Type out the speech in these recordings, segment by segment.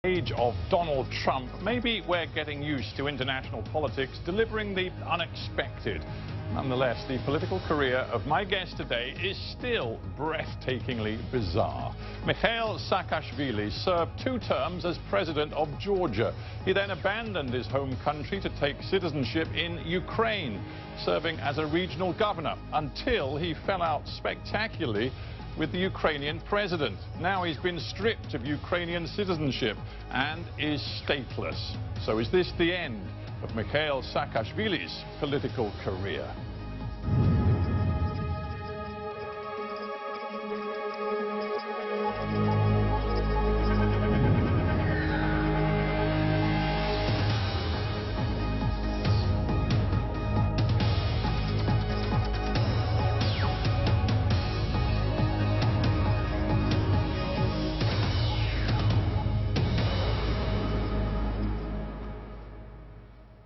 Age of Donald Trump, maybe we're getting used to international politics delivering the unexpected. Nonetheless, the political career of my guest today is still breathtakingly bizarre. Mixheil Saakashvili served 2 terms as president of Georgia. He then abandoned his home country to take citizenship in Ukraine, serving as a regional governor until he fell out spectacularly with the Ukrainian president. Now he's been stripped of Ukrainian citizenship and is stateless. So is this the end of Mixheil Saakashvili's political career?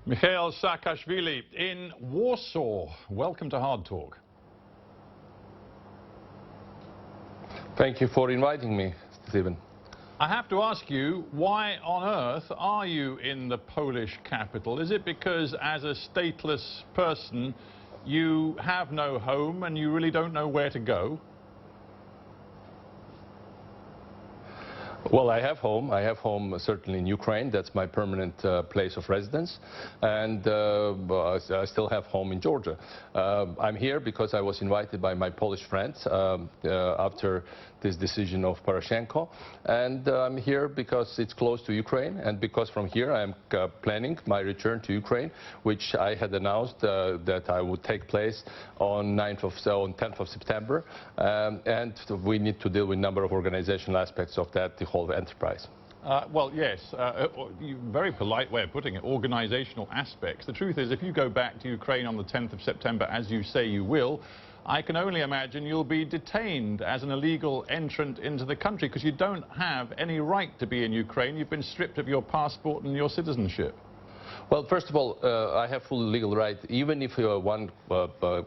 Mixheil Saakashvili in Warsaw. Welcome to Hard Talk. Thank you for inviting me, Stephen. I have to ask you, why on earth are you in the Polish capital? Is it because as a stateless person you have no home and you really don't know where to go? Well, I have home. I have home certainly in Ukraine. That's my permanent place of residence. And I still have home in Georgia. I'm here because I was invited by my Polish friends after this decision of Poroshenko. And I'm here because it's close to Ukraine, and because from here I'm planning my return to Ukraine, which I had announced that I would take place on 10th of September. And we need to deal with a number of organizational aspects of that, the whole enterprise. Well, yes, very polite way of putting it, organizational aspects. The truth is, if you go back to Ukraine on the 10th of September, as you say you will, I can only imagine you'll be detained as an illegal entrant into the country because you don't have any right to be in Ukraine. You've been stripped of your passport and your citizenship. Well, first of all, I have full legal right, even if one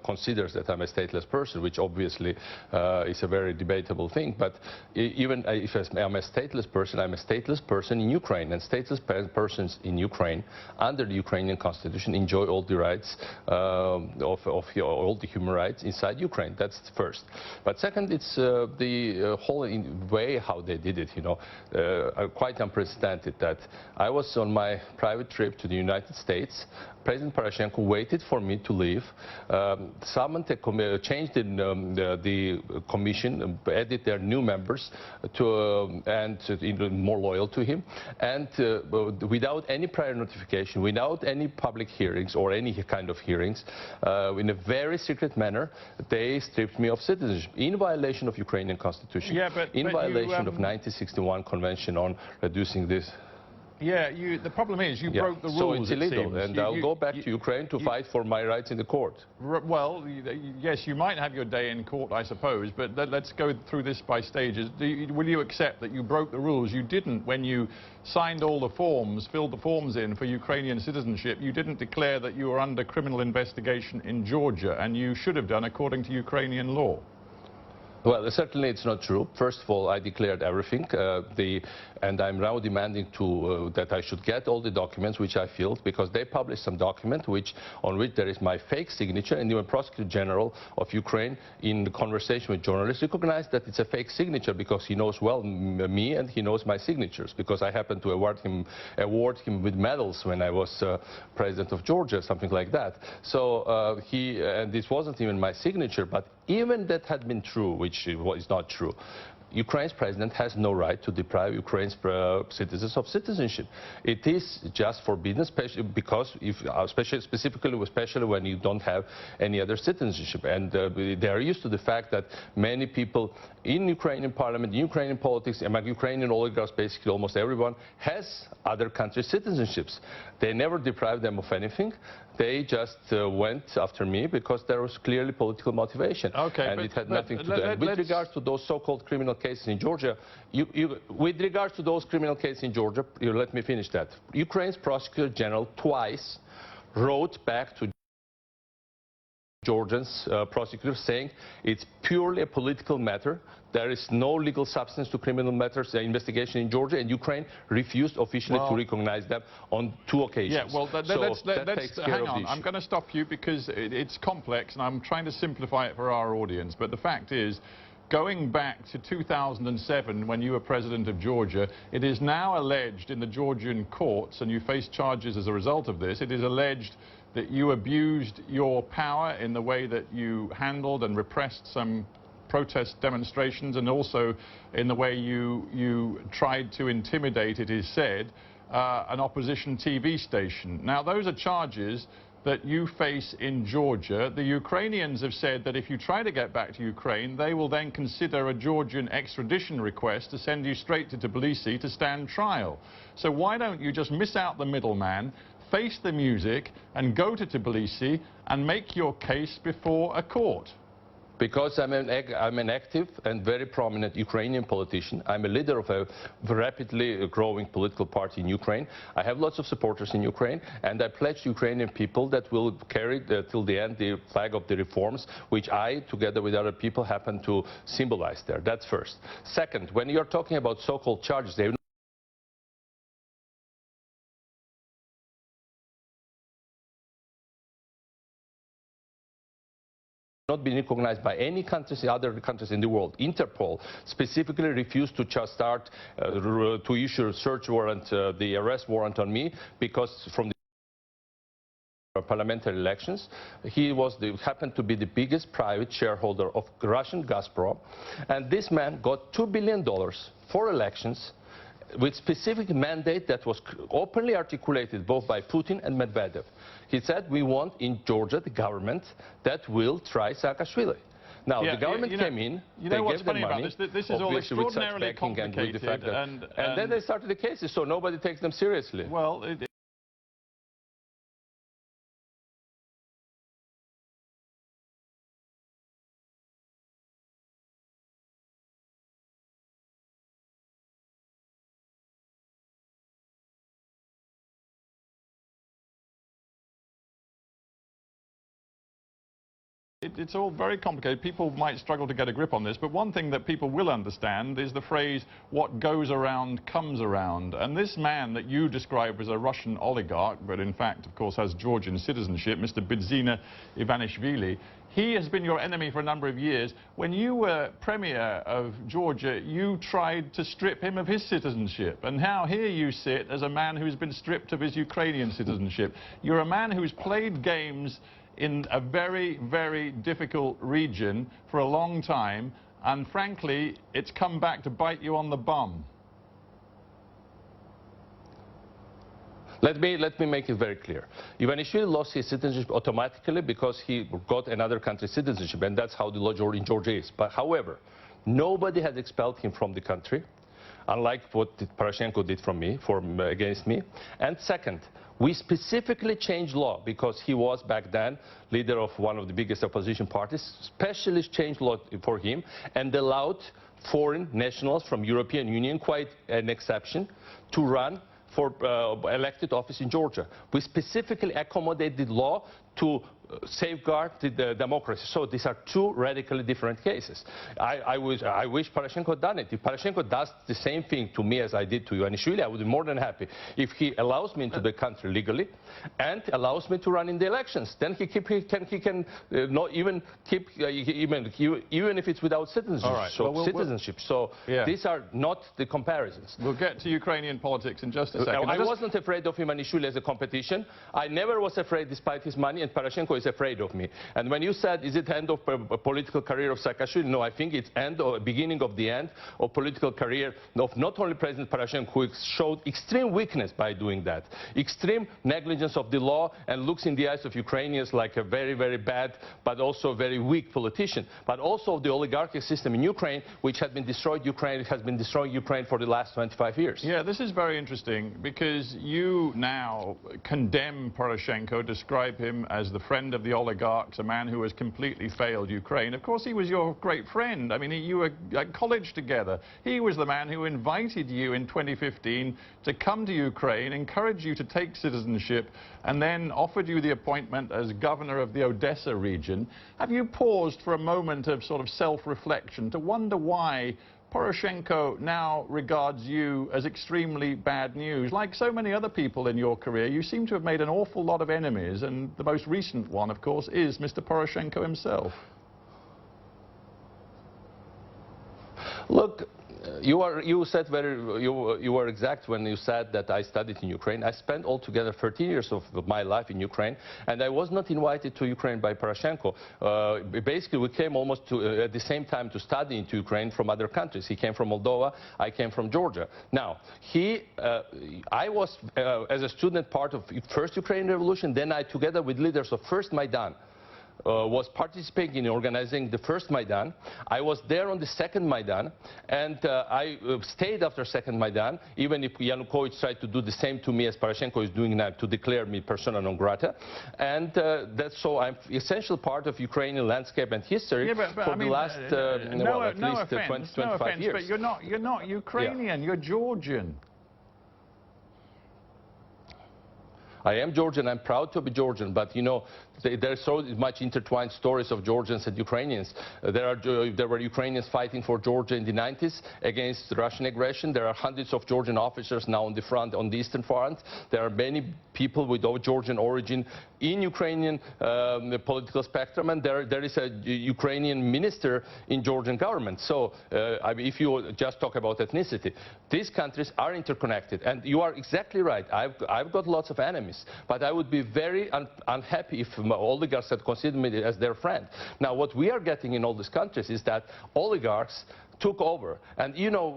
considers that I'm a stateless person, which obviously is a very debatable thing. But even if I'm a stateless person in Ukraine, and stateless persons in Ukraine, under the Ukrainian constitution, enjoy all the rights of all the human rights inside Ukraine. That's first. But second, it's the whole way how they did it, quite unprecedented. That I was on my private trip to the United States. President Poroshenko waited for me to leave, changed the commission, added their new members and more loyal to him, and without any prior notification, without any public hearings or any kind of hearings, in a very secret manner, they stripped me of citizenship in violation of Ukrainian constitution, in violation of 1961 Convention on reducing this. Yeah, the problem is you broke the rules. So it's illegal, and I'll go back to Ukraine to fight for my rights in the court. Well, yes, you might have your day in court, I suppose, but let's go through this by stages. Will you accept that you broke the rules? You didn't, when you signed all the forms, filled the forms in for Ukrainian citizenship, you didn't declare that you were under criminal investigation in Georgia, and you should have done according to Ukrainian law. Well, certainly it's not true. First of all, I declared everything, and I'm now demanding that I should get all the documents which I filled, because they published some document on which there is my fake signature, and even Prosecutor General of Ukraine, in the conversation with journalists, recognized that it's a fake signature because he knows well me and he knows my signatures, because I happened to award him with medals when I was president of Georgia, something like that. So and this wasn't even my signature, but even that had been true, which is not true, Ukraine's president has no right to deprive Ukraine's citizens of citizenship. It is just forbidden, especially when you don't have any other citizenship. And they are used to the fact that many people in Ukrainian parliament, in Ukrainian politics, among Ukrainian oligarchs, basically almost everyone has other countries' citizenships. They never deprived them of anything. They just went after me because there was clearly political motivation. Okay, and it had nothing to do. And with regards to those so-called criminal cases in Georgia, with regards to those criminal cases in Georgia, let me finish that. Ukraine's Prosecutor General twice wrote back to Georgians prosecutors saying it's purely a political matter. There is no legal substance to criminal matters investigation in Georgia, and Ukraine refused officially to recognize them on 2 occasions. Yeah, well, let's hang on. I'm going to stop you because it's complex, and I'm trying to simplify it for our audience. But the fact is, going back to 2007, when you were president of Georgia, it is now alleged in the Georgian courts, and you face charges as a result of this, it is alleged that you abused your power in the way that you handled and repressed some protest demonstrations, and also in the way you tried to intimidate, it is said, an opposition TV station. Now, those are charges that you face in Georgia. The Ukrainians have said that if you try to get back to Ukraine, they will then consider a Georgian extradition request to send you straight to Tbilisi to stand trial. So why don't you just miss out the middleman, face the music, and go to Tbilisi and make your case before a court? Because I'm an active and very prominent Ukrainian politician. I'm a leader of a rapidly growing political party in Ukraine. I have lots of supporters in Ukraine, and I pledge Ukrainian people that will carry till the end the flag of the reforms, which I, together with other people, happen to symbolize there. That's first. Second, when you're talking about so-called charges, they not been recognized by any countries, other countries in the world. Interpol specifically refused to just start to issue a search warrant, the arrest warrant on me, because from the parliamentary elections, he happened to be the biggest private shareholder of Russian Gazprom, and this man got $2 billion for elections, with specific mandate that was openly articulated both by Putin and Medvedev. He said, we want in Georgia the government that will try Saakashvili. Now, the government came in, they gave them money, about this is all extraordinarily complicated, and then they started the cases, so nobody takes them seriously. Well, it's all very complicated. People might struggle to get a grip on this, but one thing that people will understand is the phrase, what goes around comes around. And this man that you describe as a Russian oligarch, but in fact, of course, has Georgian citizenship, Mr. Bidzina Ivanishvili, he has been your enemy for a number of years. When you were Premier of Georgia, you tried to strip him of his citizenship. And now here you sit as a man who's been stripped of his Ukrainian citizenship. You're a man who's played games in a very, very difficult region for a long time, and frankly, it's come back to bite you on the bum. Let me make it very clear. Ivanishvili lost his citizenship automatically because he got another country's citizenship, and that's how the law in Georgia is. But however, nobody has expelled him from the country, unlike what Poroshenko did against me. And second, we specifically changed law because he was back then leader of one of the biggest opposition parties, specially changed law for him and allowed foreign nationals from European Union, quite an exception, to run for elected office in Georgia. We specifically accommodated law to safeguard the democracy. So these are two radically different cases. I wish Poroshenko had done it. If Poroshenko does the same thing to me as I did to Ivanishvili, I would be more than happy. If he allows me into the country legally and allows me to run in the elections, then he can not even keep even if it's without citizenship. Right. So these are not the comparisons. We'll get to Ukrainian politics in just a second. I wasn't afraid of Ivanishvili as a competition. I never was afraid despite his money, and Poroshenko is afraid of me. And when you said, is it end of a political career of Saakashvili? No, I think it's end or beginning of the end of political career of not only President Poroshenko, who showed extreme weakness by doing that, extreme negligence of the law, and looks in the eyes of Ukrainians like a very, very bad, but also very weak politician, but also of the oligarchic system in Ukraine, which has been destroying Ukraine for the last 25 years. Yeah, this is very interesting because you now condemn Poroshenko, describe him as the friend friend of the oligarchs, a man who has completely failed Ukraine. Of course, he was your great friend. I mean, you were at college together. He was the man who invited you in 2015 to come to Ukraine, encouraged you to take citizenship, and then offered you the appointment as governor of the Odessa region. Have you paused for a moment of sort of self-reflection to wonder why Poroshenko now regards you as extremely bad news? Like so many other people in your career, you seem to have made an awful lot of enemies, and the most recent one, of course, is Mr. Poroshenko himself. Look, you were exact when you said that I studied in Ukraine. I spent altogether 13 years of my life in Ukraine, and I was not invited to Ukraine by Poroshenko. Basically, we came almost at the same time to study into Ukraine from other countries. He came from Moldova, I came from Georgia. Now, I was, as a student, part of the first Ukrainian revolution. Then I, together with leaders of first Maidan, was participating in organizing the first Maidan. I was there on the second Maidan, and I stayed after second Maidan, even if Yanukovych tried to do the same to me as Poroshenko is doing now, to declare me persona non grata. And that's so I'm essential part of Ukrainian landscape and history for the last at least 20-25 years. But you're not Ukrainian, you're Georgian. I am Georgian, I'm proud to be Georgian, but you know, there are so much intertwined stories of Georgians and Ukrainians. There were Ukrainians fighting for Georgia in the 90s against Russian aggression. There are hundreds of Georgian officers now on the front, on the Eastern Front. There are many people with Georgian origin in Ukrainian political spectrum, and there is a Ukrainian minister in Georgian government. So I mean, if you just talk about ethnicity, these countries are interconnected, and you are exactly right. I've got lots of enemies, but I would be very unhappy if oligarchs had considered me as their friend. Now, what we are getting in all these countries is that oligarchs took over, and you know,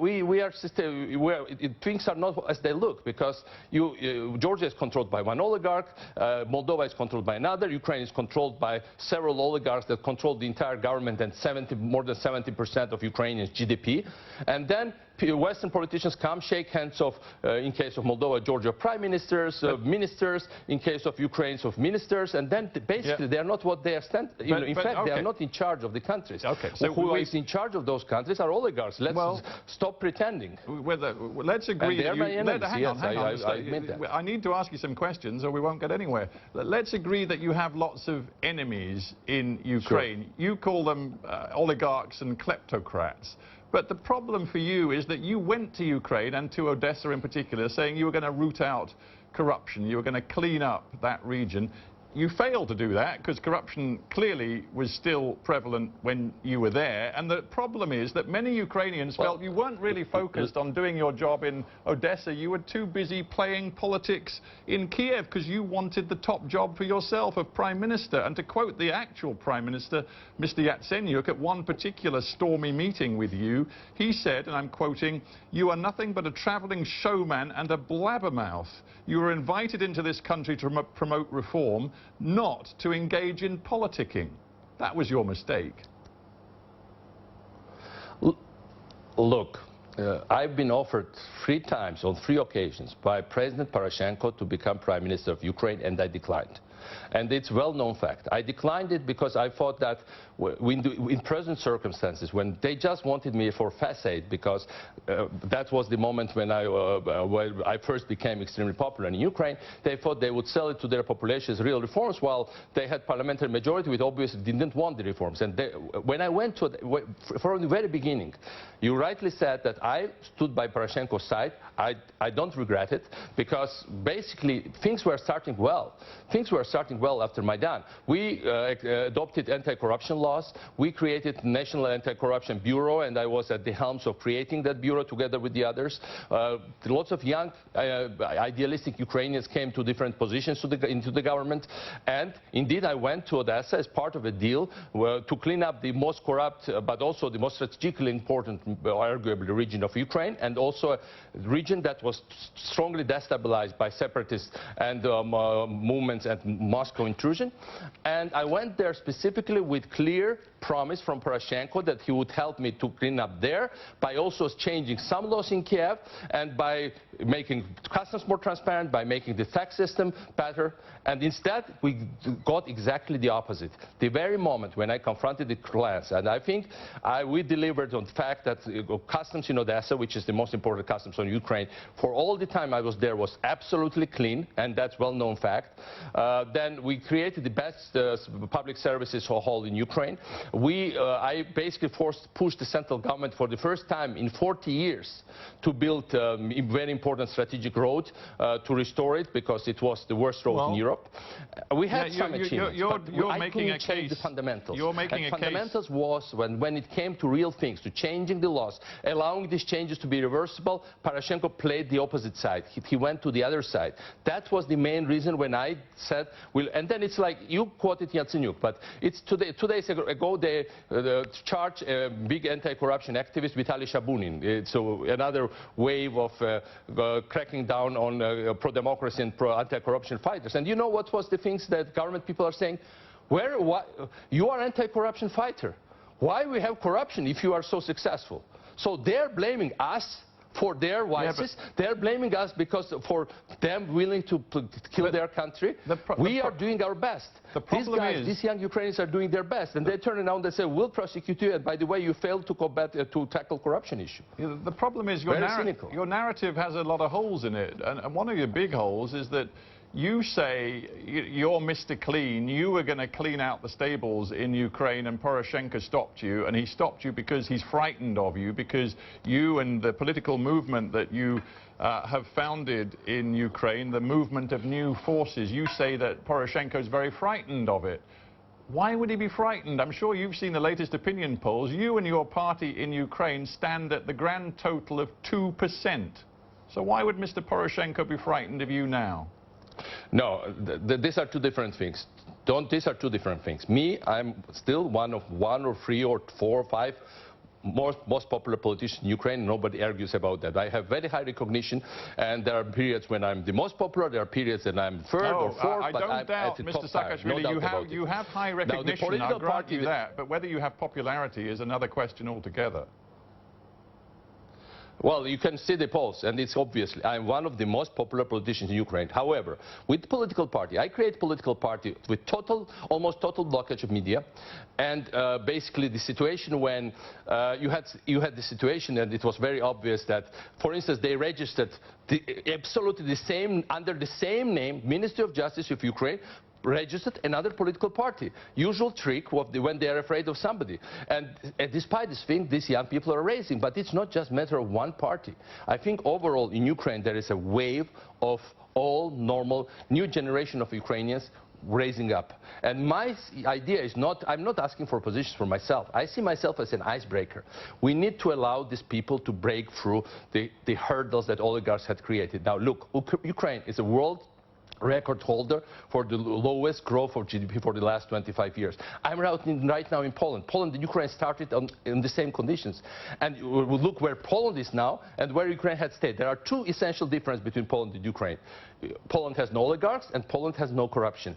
things are not as they look, because Georgia is controlled by one oligarch, Moldova is controlled by another, Ukraine is controlled by several oligarchs that control the entire government and more than 70% of Ukrainians' GDP. And then Western politicians come, shake hands of, in case of Moldova, Georgia, prime ministers, ministers, in case of Ukraine, of ministers, and then basically they are not what they are in fact, they are not in charge of the countries. Okay, so who is in charge of those countries are oligarchs. Let's stop pretending. Let's agree that hang on. I admit that. I need to ask you some questions or we won't get anywhere. Let's agree that you have lots of enemies in Ukraine. Sure. You call them oligarchs and kleptocrats. But the problem for you is that you went to Ukraine, and to Odessa in particular, saying you were going to root out corruption, you were going to clean up that region. You failed to do that because corruption clearly was still prevalent when you were there. And the problem is that many Ukrainians felt you weren't really focused on doing your job in Odessa. You were too busy playing politics in Kiev because you wanted the top job for yourself of Prime Minister. And to quote the actual Prime Minister, Mr. Yatsenyuk, at one particular stormy meeting with you, he said, and I'm quoting, "You are nothing but a traveling showman and a blabbermouth. You were invited into this country to promote reform, not to engage in politicking." That was your mistake. Look, I've been offered 3 times, on 3 occasions, by President Poroshenko to become Prime Minister of Ukraine, and I declined. And it's a well-known fact. I declined it because I thought that in present circumstances, when they just wanted me for facade, because that was the moment when I first became extremely popular in Ukraine, they thought they would sell it to their population as real reforms, while they had parliamentary majority which obviously didn't want the reforms. And when I went to, from the very beginning, you rightly said that I stood by Poroshenko's side. I don't regret it, because basically things were starting well. Things were starting well after Maidan. We adopted anti-corruption laws. We created National Anti-Corruption Bureau, and I was at the helms of creating that bureau together with the others. Lots of young, idealistic Ukrainians came to different positions into the government. And indeed, I went to Odessa as part of a deal to clean up the most corrupt, but also the most strategically important, arguably, region of Ukraine, and also a region that was strongly destabilized by separatist and movements and Moscow intrusion. And I went there specifically with clear promise from Poroshenko that he would help me to clean up there by also changing some laws in Kiev and by making customs more transparent, by making the tax system better. And instead, we got exactly the opposite. The very moment when I confronted the clans, and I think we delivered on the fact that customs in Odessa, which is the most important customs on Ukraine, for all the time I was there was absolutely clean, and that's well-known fact. Then we created the best public services whole in Ukraine. I basically pushed the central government for the first time in 40 years to build a very important strategic road to restore it, because it was the worst road in Europe. We had some achievements, you're making a change case. The fundamentals. You're making a fundamentals case. Was when it came to real things, to changing the laws, allowing these changes to be reversible, Poroshenko played the opposite side. He went to the other side. That was the main reason when I said, and then it's like, you quoted Yatsenyuk, but it's 2 days ago they charged a big anti-corruption activist, Vitaly Shabunin. So another wave of cracking down on pro-democracy and pro-anti-corruption fighters. And you know what was the things that government people are saying? You are anti-corruption fighter. Why we have corruption if you are so successful? So they're blaming us for their vices. They're blaming us because for them willing to kill their country. We are doing our best. These young Ukrainians are doing their best, and they turn around and say, we'll prosecute you, and by the way, you failed to tackle corruption issue. The problem is your narrative has a lot of holes in it, and one of your big holes is that you say you're Mr. Clean, you were going to clean out the stables in Ukraine, and Poroshenko stopped you, and he stopped you because he's frightened of you, because you and the political movement that you have founded in Ukraine, the movement of new forces, you say that Poroshenko is very frightened of it. Why would he be frightened? I'm sure you've seen the latest opinion polls. You and your party in Ukraine stand at the grand total of 2%. So why would Mr. Poroshenko be frightened of you now? No, these are two different things. These are two different things. Me, I'm still one of 1 or 3 or 4 or 5 most popular politicians in Ukraine. Nobody argues about that. I have very high recognition, and there are periods when I'm the most popular. There are periods that I'm third or fourth. I don't doubt, Mr. Saakashvili, you have high recognition. I'll grant you that. But whether you have popularity is another question altogether. Well, you can see the polls, and it's obviously I'm one of the most popular politicians in Ukraine. However, with political party, I create political party with almost total blockage of media, and basically the situation when you had the situation, and it was very obvious that, for instance, they registered absolutely the same under the same name, Ministry of Justice of Ukraine, registered another political party. Usual trick when they are afraid of somebody. And despite this thing, these young people are raising. But it's not just a matter of one party. I think overall in Ukraine there is a wave of all normal new generation of Ukrainians raising up. And my idea is I'm not asking for positions for myself. I see myself as an icebreaker. We need to allow these people to break through the hurdles that oligarchs had created. Now look, Ukraine is a world record holder for the lowest growth of GDP for the last 25 years. I'm right now in Poland. Poland and Ukraine started in the same conditions. And we look where Poland is now and where Ukraine had stayed. There are two essential differences between Poland and Ukraine. Poland has no oligarchs and Poland has no corruption.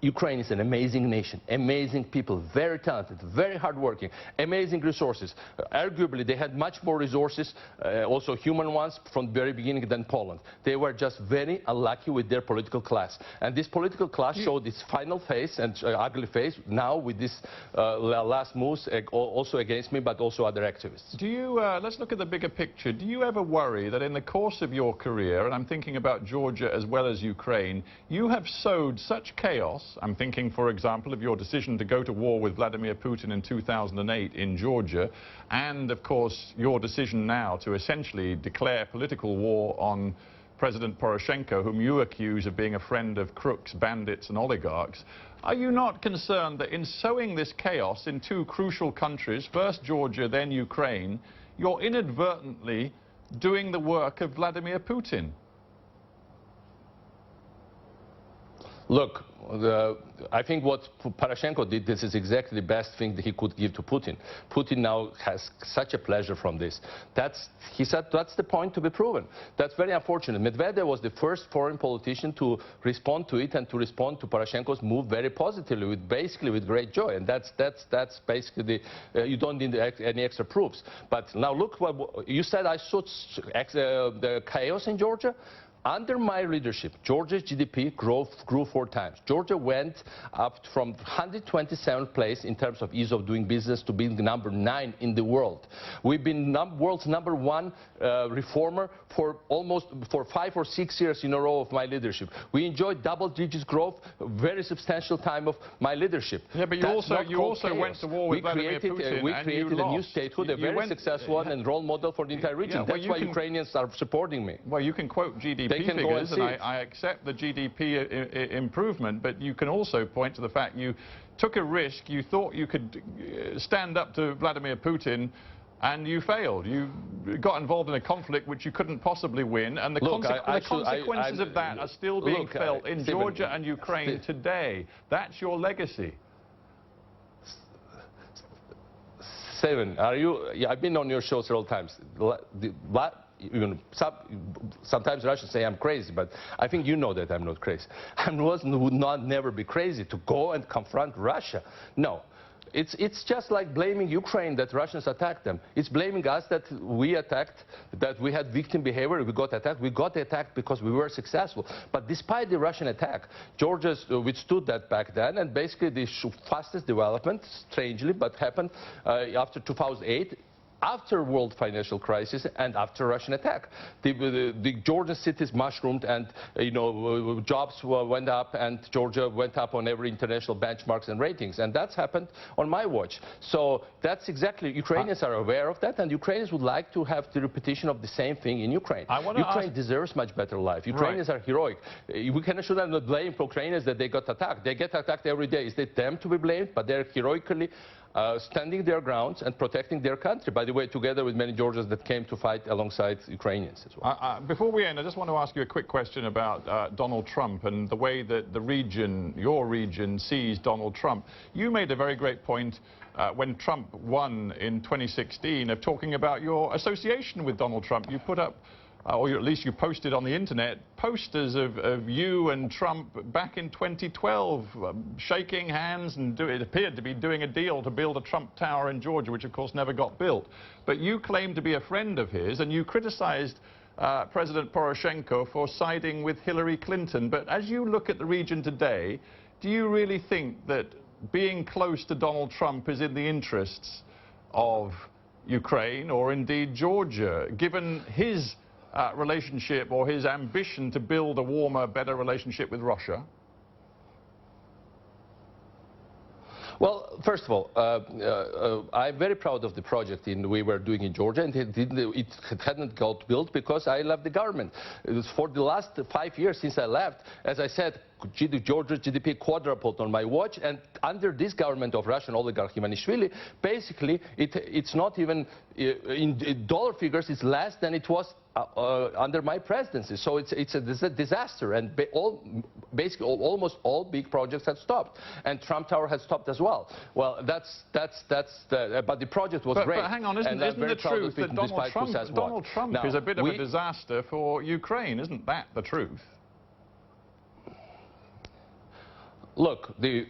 Ukraine is an amazing nation, amazing people, very talented, very hardworking, amazing resources. Arguably, they had much more resources, also human ones, from the very beginning than Poland. They were just very unlucky with their political class. And this political class showed its final face and ugly face now with this last moves, also against me, but also other activists. Do you, let's look at the bigger picture. Do you ever worry that in the course of your career, and I'm thinking about Georgia as well as Ukraine, you have sowed such chaos? I'm thinking, for example, of your decision to go to war with Vladimir Putin in 2008 in Georgia, and, of course, your decision now to essentially declare political war on President Poroshenko, whom you accuse of being a friend of crooks, bandits and oligarchs. Are you not concerned that in sowing this chaos in two crucial countries, first Georgia, then Ukraine, you're inadvertently doing the work of Vladimir Putin? Look, I think what Poroshenko did, this is exactly the best thing that he could give to Putin. Putin now has such a pleasure from this. He said that's the point to be proven. That's very unfortunate. Medvedev was the first foreign politician to respond to it and to respond to Poroshenko's move very positively, basically with great joy. And that's basically you don't need any extra proofs. But now look, what you said I saw the chaos in Georgia. Under my leadership, Georgia's GDP grew 4 times. Georgia went up from 127th place in terms of ease of doing business to being the number 9 in the world. We've been world's number 1 reformer for 5 or 6 years in a row of my leadership. We enjoyed double-digit growth, very substantial time of my leadership. Yeah, but you also went to war with Vladimir Putin. We created a new statehood, a very successful one, and role model for the entire region. That's why Ukrainians are supporting me. Well, you can quote GDP figures, and I accept the GDP improvement, but you can also point to the fact you took a risk. You thought you could stand up to Vladimir Putin, and you failed. You got involved in a conflict which you couldn't possibly win, and the consequences of that are still being felt in Georgia and Ukraine today. That's your legacy. Stephen, are you? Yeah, I've been on your show several times. Sometimes Russians say I'm crazy, but I think you know that I'm not crazy. I would not never be crazy to go and confront Russia. No. It's just like blaming Ukraine that Russians attacked them. It's blaming us that we attacked, that we had victim behavior, we got attacked. We got attacked because we were successful. But despite the Russian attack, Georgia withstood that back then, and basically the fastest development, strangely, but happened after 2008. After world financial crisis and after Russian attack, the Georgian cities mushroomed, and jobs went up, and Georgia went up on every international benchmarks and ratings, and that's happened on my watch. So that's exactly, Ukrainians are aware of that, and Ukrainians would like to have the repetition of the same thing in Ukraine. Ukraine deserves much better life. Ukrainians are heroic. We should not blame Ukrainians that they got attacked. They get attacked every day. Is it them to be blamed? But they're heroically standing their grounds and protecting their country, by the way, together with many Georgians that came to fight alongside Ukrainians as well. Before we end, I just want to ask you a quick question about Donald Trump and the way that the region, your region, sees Donald Trump. You made a very great point when Trump won in 2016 of talking about your association with Donald Trump. You put up, or at least you posted on the internet, posters of you and Trump back in 2012, shaking hands, and it appeared to be doing a deal to build a Trump Tower in Georgia, which of course never got built. But you claimed to be a friend of his, and you criticized President Poroshenko for siding with Hillary Clinton. But as you look at the region today, do you really think that being close to Donald Trump is in the interests of Ukraine or indeed Georgia, given his relationship or his ambition to build a warmer, better relationship with Russia? Well, first of all, I'm very proud of the project we were doing in Georgia, and it hadn't got built because I left the government. For the last 5 years since I left, as I said, Georgia's GDP quadrupled on my watch, and under this government of Russian oligarch Ivanishvili, basically it's not even in dollar figures, it's less than it was under my presidency. So it's a disaster, and basically almost all big projects have stopped, and Trump Tower has stopped as well. Well, but the project was great. But hang on, isn't the truth that Donald Trump is a bit of a disaster for Ukraine? Isn't that the truth? Look, the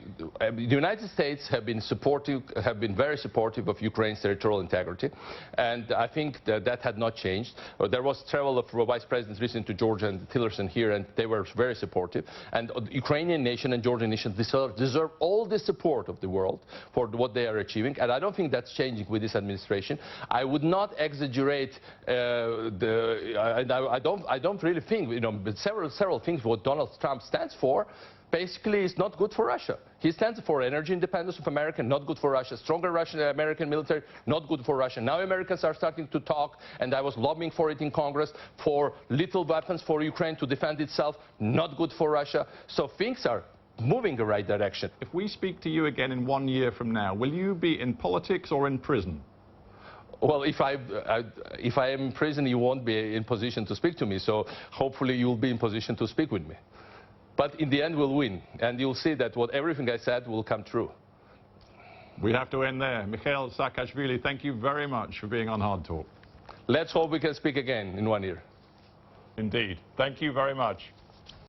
United States have been very supportive of Ukraine's territorial integrity, and I think that had not changed. There was travel of Vice President recently to Georgia and Tillerson here, and they were very supportive. And the Ukrainian nation and Georgian nation deserve all the support of the world for what they are achieving, and I don't think that's changing with this administration. I would not exaggerate and I don't really think, but several things what Donald Trump stands for. Basically, it's not good for Russia. He stands for energy independence of America, not good for Russia. Stronger Russian-American military, not good for Russia. Now Americans are starting to talk, and I was lobbying for it in Congress, for little weapons for Ukraine to defend itself, not good for Russia. So things are moving the right direction. If we speak to you again in 1 year from now, will you be in politics or in prison? Well, if I am in prison, you won't be in position to speak to me. So hopefully you'll be in position to speak with me. But in the end, we'll win. And you'll see that everything I said will come true. We have to end there. Mixheil Saakashvili, thank you very much for being on Hard Talk. Let's hope we can speak again in 1 year. Indeed. Thank you very much.